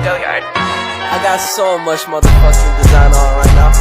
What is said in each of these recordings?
I got so much motherfucking design on right now.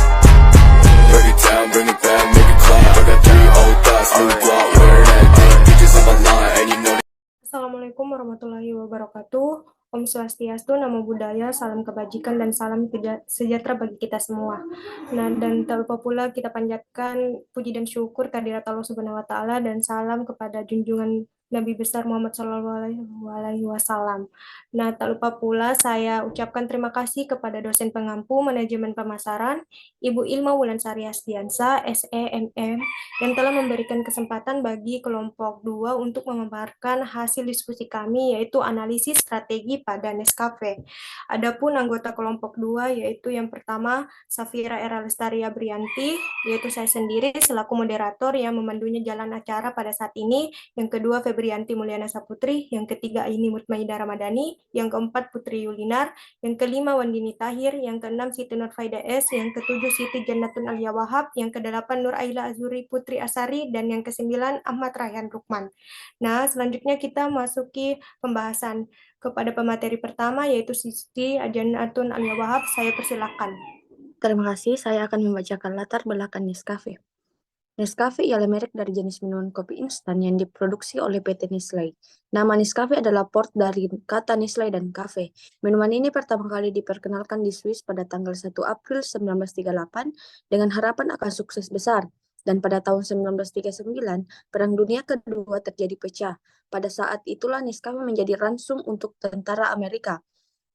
Break it down, bring it back, make it clap. I got 3 old thoughts, new block, where that thing. Bitches on my line, and you know. Assalamualaikum warahmatullahi wabarakatuh. Om Swastiastu, Namo Buddhaya, salam kebajikan dan salam sejahtera bagi kita semua. Nah, dan tak lupa pula kita panjatkan puji dan syukur kehadirat Allah Subhanahu wa taala dan salam kepada junjungan Nabi besar Muhammad SAW. Nah, tak lupa pula saya ucapkan terima kasih kepada dosen pengampu manajemen pemasaran, Ibu Ilma Wulansari Asdiansa, SEMM, yang telah memberikan kesempatan bagi kelompok 2 untuk memaparkan hasil diskusi kami, yaitu analisis strategi pada Nescafe. Adapun anggota kelompok 2, yaitu yang pertama Safira Era Lestari Abrianti, yaitu saya sendiri selaku moderator yang memandunya jalan acara pada saat ini, yang kedua Febrianti Mulyana Saputri, yang ketiga Aini Mutmaida Ramadhani, yang keempat Putri Yulinar, yang kelima Wandini Tahir, yang keenam Siti Nurfaida S, yang ketujuh Siti Jannatun Alia Wahab, yang kedelapan Nur Aila Azuri Putri Asari, dan yang kesembilan Ahmad Rayhan Rukman. Nah, selanjutnya kita masuki pembahasan kepada pemateri pertama, yaitu Siti Jannatun Alia Wahab. Saya persilakan. Terima kasih, saya akan membacakan latar belakang Nescafe. Nescafe ialah merek dari jenis minuman kopi instan yang diproduksi oleh PT Nestlé. Nama Nescafe adalah port dari kata Nestlé dan cafe. Minuman ini pertama kali diperkenalkan di Swiss pada tanggal 1 April 1938 dengan harapan akan sukses besar. Dan pada tahun 1939, Perang Dunia Kedua terjadi pecah. Pada saat itulah Nescafe menjadi ransum untuk tentara Amerika.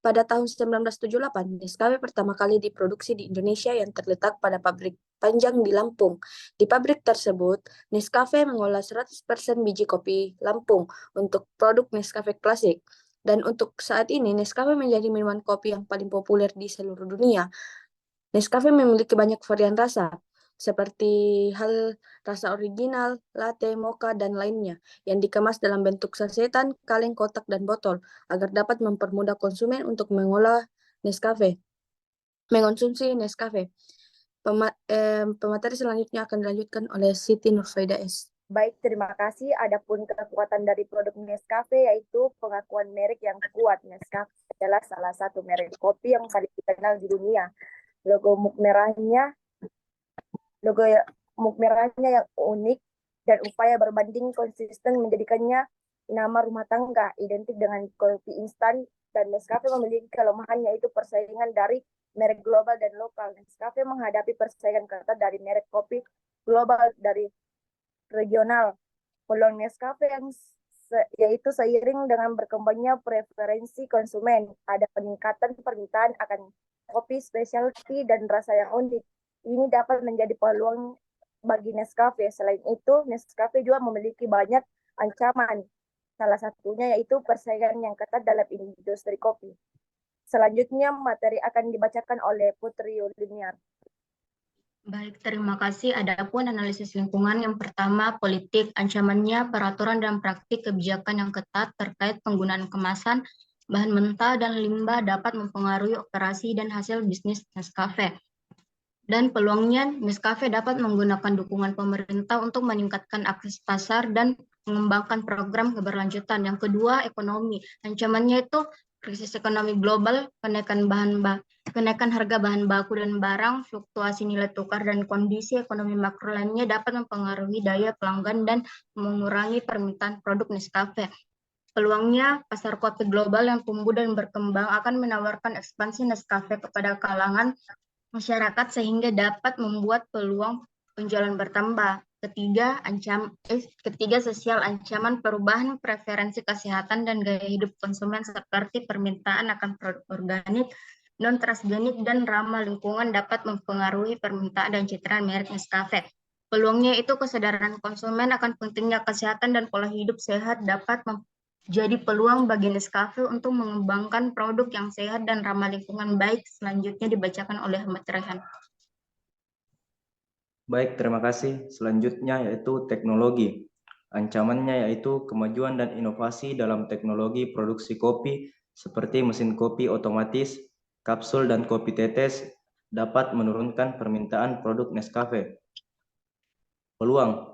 Pada tahun 1978, Nescafe pertama kali diproduksi di Indonesia yang terletak pada pabrik Panjang di Lampung. Di pabrik tersebut, Nescafe mengolah 100% biji kopi Lampung untuk produk Nescafe Classic. Dan untuk saat ini, Nescafe menjadi minuman kopi yang paling populer di seluruh dunia. Nescafe memiliki banyak varian rasa, seperti rasa original, latte, mocha, dan lainnya, yang dikemas dalam bentuk sasetan, kaleng, kotak, dan botol, agar dapat mempermudah konsumen untuk mengonsumsi Nescafe. Pemateri selanjutnya akan dilanjutkan oleh Siti Nurfaida S. Baik, terima kasih. Adapun kekuatan dari produk Nescafe yaitu pengakuan merek yang kuat. Nescafe adalah salah satu merek kopi yang paling dikenal di dunia. Logo muk merahnya yang unik dan upaya berbanding konsisten menjadikannya nama rumah tangga identik dengan kopi instan, dan Nescafe memiliki kelemahan yaitu persaingan dari merek global dan lokal. Nescafe menghadapi persaingan ketat dari merek kopi global dari regional. Peluang Nescafe yaitu seiring dengan berkembangnya preferensi konsumen, ada peningkatan permintaan akan kopi specialty dan rasa yang unik. Ini dapat menjadi peluang bagi Nescafe. Selain itu, Nescafe juga memiliki banyak ancaman. Salah satunya yaitu persaingan yang ketat dalam industri kopi. Selanjutnya, materi akan dibacakan oleh Putri Yulinar. Baik, terima kasih. Adapun analisis lingkungan yang pertama, politik, ancamannya, peraturan dan praktik kebijakan yang ketat terkait penggunaan kemasan, bahan mentah, dan limbah dapat mempengaruhi operasi dan hasil bisnis Nescafe. Dan peluangnya, Nescafe dapat menggunakan dukungan pemerintah untuk meningkatkan akses pasar dan mengembangkan program keberlanjutan. Yang kedua, ekonomi. Ancamannya itu krisis ekonomi global, kenaikan harga bahan baku dan barang, fluktuasi nilai tukar, dan kondisi ekonomi makro lainnya dapat mempengaruhi daya pelanggan dan mengurangi permintaan produk Nescafe. Peluangnya, pasar kopi global yang tumbuh dan berkembang akan menawarkan ekspansi Nescafe kepada kalangan masyarakat sehingga dapat membuat peluang penjualan bertambah. Ketiga, sosial, ancaman perubahan preferensi kesehatan dan gaya hidup konsumen seperti permintaan akan produk organik, non-transgenik, dan ramah lingkungan dapat mempengaruhi permintaan dan citraan merek Nescafe. Peluangnya itu kesadaran konsumen akan pentingnya kesehatan dan pola hidup sehat dapat jadi peluang bagi Nescafe untuk mengembangkan produk yang sehat dan ramah lingkungan. Baik, selanjutnya dibacakan oleh Ahmad Rayhan. Baik, terima kasih. Selanjutnya yaitu teknologi. Ancamannya yaitu kemajuan dan inovasi dalam teknologi produksi kopi seperti mesin kopi otomatis, kapsul, dan kopi tetes dapat menurunkan permintaan produk Nescafe. Peluang.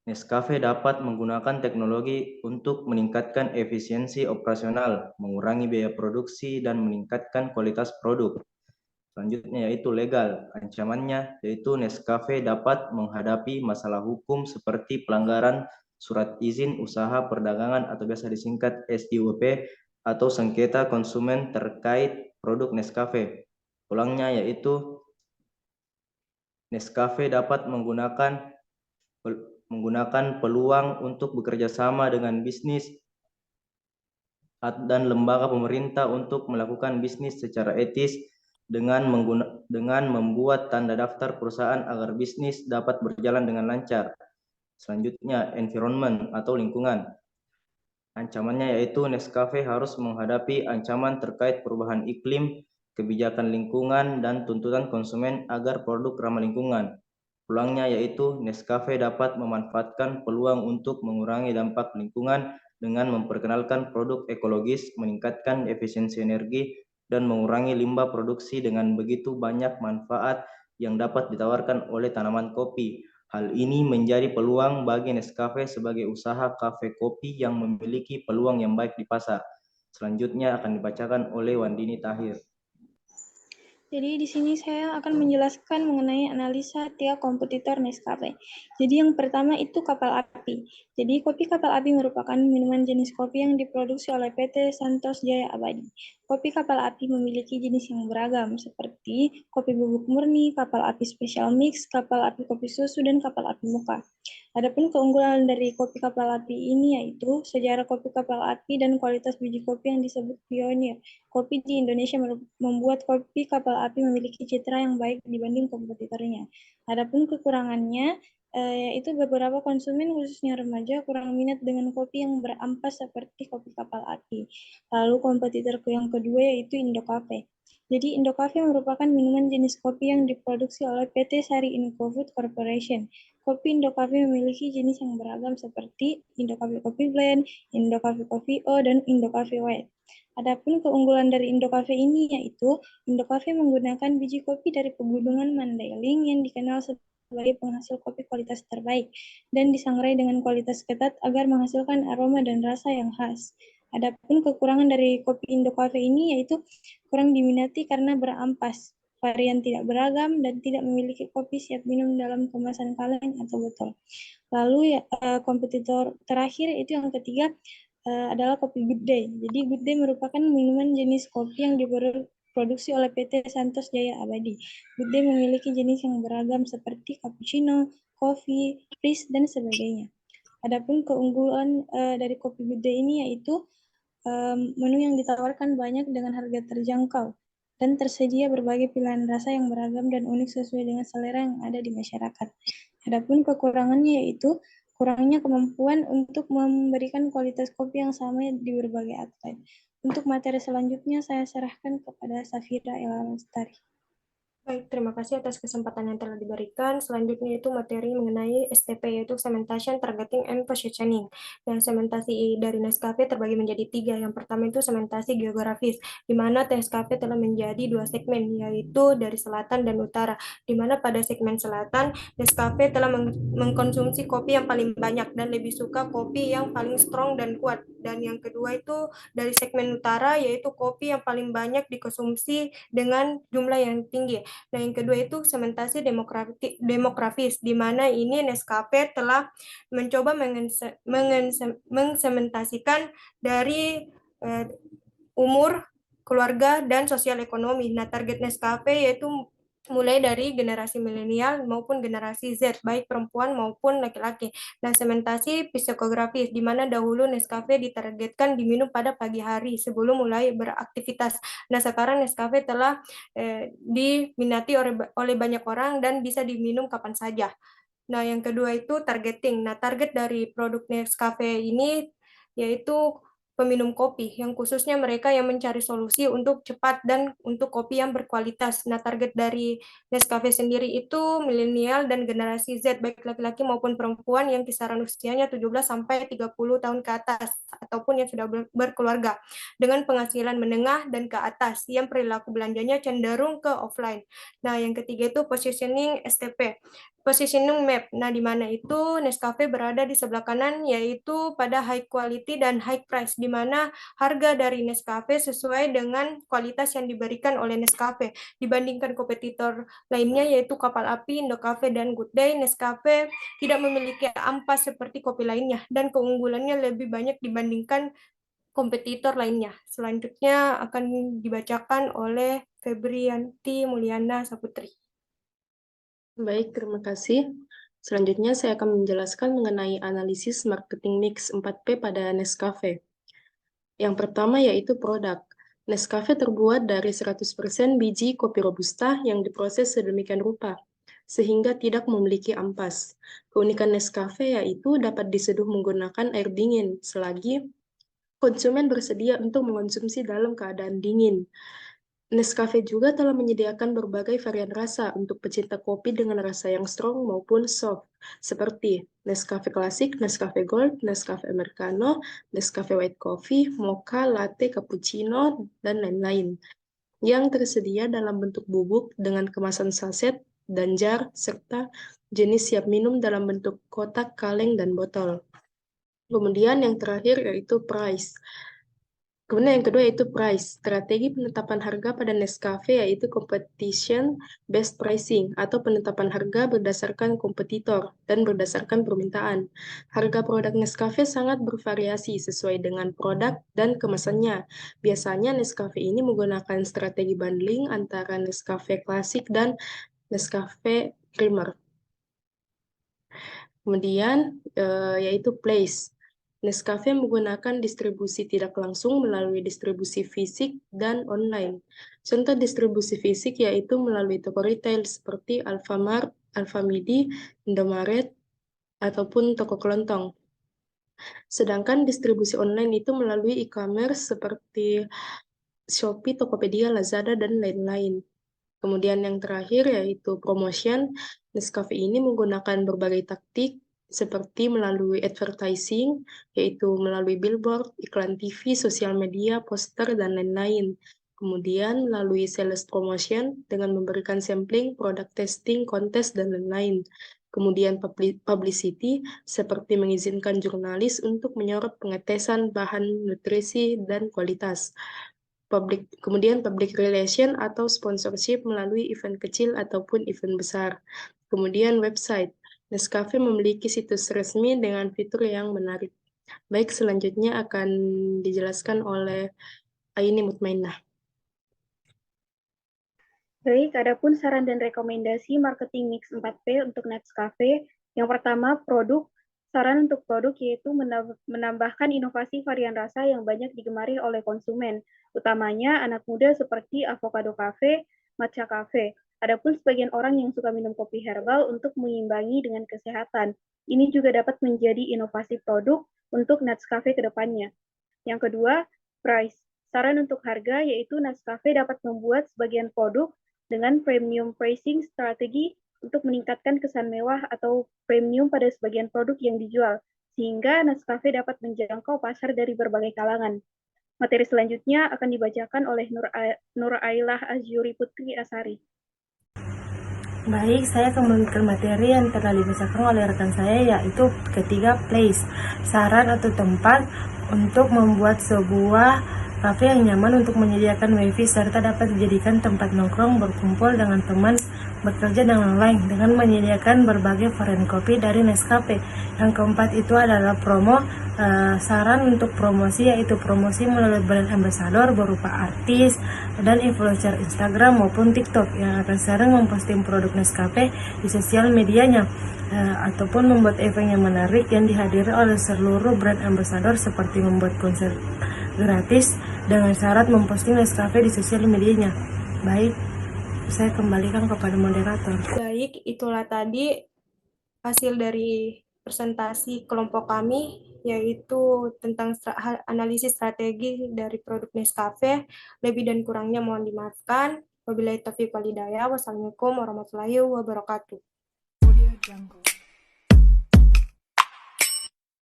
Nescafe dapat menggunakan teknologi untuk meningkatkan efisiensi operasional, mengurangi biaya produksi, dan meningkatkan kualitas produk. Selanjutnya yaitu legal. Ancamannya yaitu Nescafe dapat menghadapi masalah hukum seperti pelanggaran surat izin usaha perdagangan atau biasa disingkat SIUP atau sengketa konsumen terkait produk Nescafe. Ulangnya yaitu Nescafe dapat menggunakan peluang untuk bekerja sama dengan bisnis dan lembaga pemerintah untuk melakukan bisnis secara etis dengan membuat tanda daftar perusahaan agar bisnis dapat berjalan dengan lancar. Selanjutnya, environment atau lingkungan. Ancamannya yaitu Nescafe harus menghadapi ancaman terkait perubahan iklim, kebijakan lingkungan, dan tuntutan konsumen agar produk ramah lingkungan. Peluangnya yaitu Nescafe dapat memanfaatkan peluang untuk mengurangi dampak lingkungan dengan memperkenalkan produk ekologis, meningkatkan efisiensi energi, dan mengurangi limbah produksi dengan begitu banyak manfaat yang dapat ditawarkan oleh tanaman kopi. Hal ini menjadi peluang bagi Nescafe sebagai usaha kafe kopi yang memiliki peluang yang baik di pasar. Selanjutnya akan dibacakan oleh Wandini Tahir. Jadi di sini saya akan menjelaskan mengenai analisa tiap kompetitor Nescafe. Jadi yang pertama itu kapal api. Jadi kopi kapal api merupakan minuman jenis kopi yang diproduksi oleh PT Santos Jaya Abadi. Kopi kapal api memiliki jenis yang beragam seperti kopi bubuk murni, kapal api special mix, kapal api kopi susu, dan kapal api mocha. Adapun keunggulan dari kopi kapal api ini yaitu sejarah kopi kapal api dan kualitas biji kopi yang disebut pionir. Kopi di Indonesia membuat kopi kapal api memiliki citra yang baik dibanding kompetitornya. Adapun kekurangannya, yaitu beberapa konsumen khususnya remaja kurang minat dengan kopi yang berampas seperti kopi kapal api. Lalu kompetitor yang kedua yaitu Indocafe. Jadi Indocafe merupakan minuman jenis kopi yang diproduksi oleh PT Sari Incofood Corporation. Kopi Indocafe memiliki jenis yang beragam seperti Indocafe Coffee Blend, Indocafe Coffee O, dan Indocafe White. Adapun keunggulan dari Indocafe ini yaitu Indocafe menggunakan biji kopi dari pegunungan Mandailing yang dikenal sebagai penghasil kopi kualitas terbaik dan disangrai dengan kualitas ketat agar menghasilkan aroma dan rasa yang khas. Adapun kekurangan dari kopi Indocafe ini yaitu kurang diminati karena berampas, varian tidak beragam, dan tidak memiliki kopi siap minum dalam kemasan kaleng atau botol. Lalu kompetitor terakhir itu yang ketiga adalah kopi Good Day. Jadi Good Day merupakan minuman jenis kopi yang diproduksi oleh PT Santos Jaya Abadi. Good Day memiliki jenis yang beragam seperti cappuccino, kopi, frizz, dan sebagainya. Adapun keunggulan dari kopi Good Day ini yaitu menu yang ditawarkan banyak dengan harga terjangkau dan tersedia berbagai pilihan rasa yang beragam dan unik sesuai dengan selera yang ada di masyarakat. Adapun kekurangannya yaitu kurangnya kemampuan untuk memberikan kualitas kopi yang sama di berbagai outlet. Untuk materi selanjutnya saya serahkan kepada Safira Ella Lestari. Baik, terima kasih atas kesempatan yang telah diberikan. Selanjutnya itu materi mengenai STP, yaitu Segmentation, Targeting, and Positioning. Dan segmentasi dari Nescafe terbagi menjadi 3. Yang pertama itu segmentasi geografis, di mana Nescafe telah menjadi 2 segmen, yaitu dari selatan dan utara. Di mana pada segmen selatan, Nescafe telah mengkonsumsi kopi yang paling banyak dan lebih suka kopi yang paling strong dan kuat. Dan yang kedua itu dari segmen utara, yaitu kopi yang paling banyak dikonsumsi dengan jumlah yang tinggi. Nah, yang kedua itu segmentasi demografis, di mana ini Nescafe telah mencoba mensegmentasikan dari umur, keluarga, dan sosial ekonomi. Nah, target Nescafe yaitu mulai dari generasi milenial maupun generasi Z, baik perempuan maupun laki-laki. Dan segmentasi psikografis, di mana dahulu Nescafe ditargetkan diminum pada pagi hari sebelum mulai beraktivitas. Nah, sekarang Nescafe telah diminati oleh banyak orang dan bisa diminum kapan saja. Nah, yang kedua itu targeting. Nah, target dari produk Nescafe ini yaitu peminum kopi, yang khususnya mereka yang mencari solusi untuk cepat dan untuk kopi yang berkualitas. Nah, target dari Nescafe sendiri itu milenial dan generasi Z, baik laki-laki maupun perempuan yang kisaran usianya 17 sampai 30 tahun ke atas, ataupun yang sudah berkeluarga, dengan penghasilan menengah dan ke atas, yang perilaku belanjanya cenderung ke offline. Nah, yang ketiga itu positioning STP. positioning map. Nah, di mana itu Nescafe berada di sebelah kanan, yaitu pada high quality dan high price, di mana harga dari Nescafe sesuai dengan kualitas yang diberikan oleh Nescafe. Dibandingkan kompetitor lainnya, yaitu Kapal Api, Indocafe, dan Good Day, Nescafe tidak memiliki ampas seperti kopi lainnya, dan keunggulannya lebih banyak dibandingkan kompetitor lainnya. Selanjutnya akan dibacakan oleh Febrianti Mulyana Saputri. Baik, terima kasih. Selanjutnya saya akan menjelaskan mengenai analisis marketing mix 4P pada Nescafe. Yang pertama yaitu produk. Nescafe terbuat dari 100% biji kopi Robusta yang diproses sedemikian rupa, sehingga tidak memiliki ampas. Keunikan Nescafe yaitu dapat diseduh menggunakan air dingin, selagi konsumen bersedia untuk mengonsumsi dalam keadaan dingin. Nescafe juga telah menyediakan berbagai varian rasa untuk pecinta kopi dengan rasa yang strong maupun soft, seperti Nescafe Classic, Nescafe Gold, Nescafe Americano, Nescafe White Coffee, Mocha, Latte, Cappuccino, dan lain-lain, yang tersedia dalam bentuk bubuk dengan kemasan saset dan jar, serta jenis siap minum dalam bentuk kotak, kaleng, dan botol. Kemudian yang terakhir yaitu price. Kemudian yang kedua yaitu price. Strategi penetapan harga pada Nescafe yaitu competition based pricing atau penetapan harga berdasarkan kompetitor dan berdasarkan permintaan. Harga produk Nescafe sangat bervariasi sesuai dengan produk dan kemasannya. Biasanya Nescafe ini menggunakan strategi bundling antara Nescafe Classic dan Nescafe Creamer. Kemudian yaitu place. Nescafe menggunakan distribusi tidak langsung melalui distribusi fisik dan online. Contoh distribusi fisik yaitu melalui toko retail seperti Alfamart, Alfamidi, Indomaret, ataupun toko kelontong. Sedangkan distribusi online itu melalui e-commerce seperti Shopee, Tokopedia, Lazada, dan lain-lain. Kemudian yang terakhir yaitu promotion. Nescafe ini menggunakan berbagai taktik seperti melalui advertising, yaitu melalui billboard, iklan TV, sosial media, poster, dan lain-lain. Kemudian melalui sales promotion dengan memberikan sampling, produk testing, kontes, dan lain-lain. Kemudian publicity seperti mengizinkan jurnalis untuk menyorot pengetesan bahan nutrisi dan kualitas. Kemudian public relation atau sponsorship melalui event kecil ataupun event besar. Kemudian website. Nescafe memiliki situs resmi dengan fitur yang menarik. Baik, selanjutnya akan dijelaskan oleh Aini Mutmainah. Baik, adapun saran dan rekomendasi marketing mix 4P untuk Nescafe. Yang pertama, produk. Saran untuk produk yaitu menambahkan inovasi varian rasa yang banyak digemari oleh konsumen, utamanya anak muda seperti avocado cafe, matcha cafe. Adapun sebagian orang yang suka minum kopi herbal untuk mengimbangi dengan kesehatan. Ini juga dapat menjadi inovasi produk untuk Nescafe ke depannya. Yang kedua, price. Saran untuk harga yaitu Nescafe dapat membuat sebagian produk dengan premium pricing strategi untuk meningkatkan kesan mewah atau premium pada sebagian produk yang dijual, sehingga Nescafe dapat menjangkau pasar dari berbagai kalangan. Materi selanjutnya akan dibacakan oleh Nur Ailah Azyuri Putri Asari. Baik, saya akan memberikan materi yang telah dibacakan oleh rekan saya, yaitu ketiga, place. Saran atau tempat untuk membuat sebuah kafe yang nyaman untuk menyediakan wifi serta dapat dijadikan tempat nongkrong, berkumpul dengan teman, bekerja, dan lain-lain dengan menyediakan berbagai varian kopi dari Nescafe. Yang keempat itu adalah promo. Saran untuk promosi yaitu promosi melalui brand ambassador berupa artis dan influencer Instagram maupun TikTok yang akan sering memposting produk Nescafe di sosial medianya, ataupun membuat event yang menarik yang dihadiri oleh seluruh brand ambassador seperti membuat konser gratis dengan syarat memposting Nescafe di sosial medianya. Baik, saya kembalikan kepada moderator. Baik, itulah tadi hasil dari presentasi kelompok kami, yaitu tentang analisis strategi dari produk Nescafe. Lebih dan kurangnya mohon dimaafkan. Wabillahi taufiq wal hidayah. Wassalamualaikum warahmatullahi wabarakatuh.